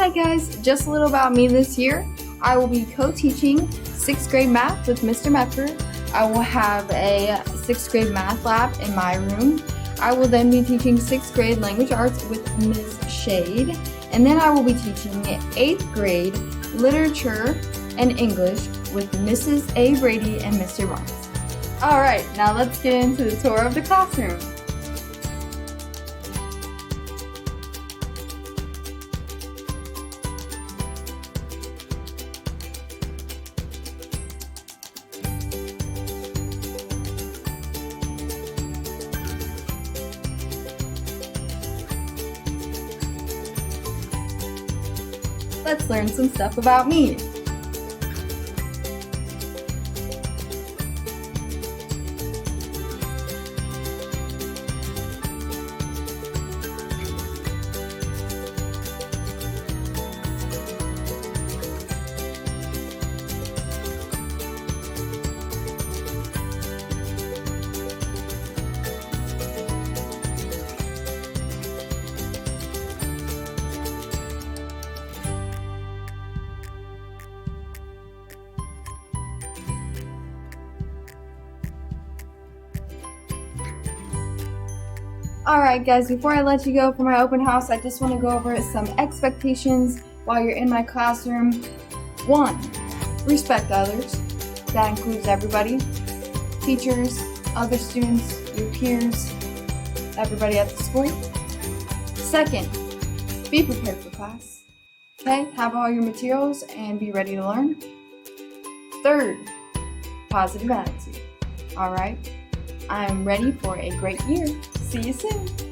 Hi guys, just a little about me this year. I will be co-teaching 6th grade math with Mr. Mepper. I will have a 6th grade math lab in my room. I will then be teaching 6th grade language arts with Ms. Shade. And then I will be teaching 8th grade literature and English with Mrs. A. Brady and Mr. Barnes. Alright, now let's get into the tour of the classroom. Let's learn some stuff about me. Alright guys, before I let you go for my open house, I just want to go over some expectations while you're in my classroom. 1. Respect others. That includes everybody. Teachers, other students, your peers, everybody at the school. 2. Be prepared for class. Okay, have all your materials and be ready to learn. 3. Positive attitude. Alright, I'm ready for a great year. See you soon.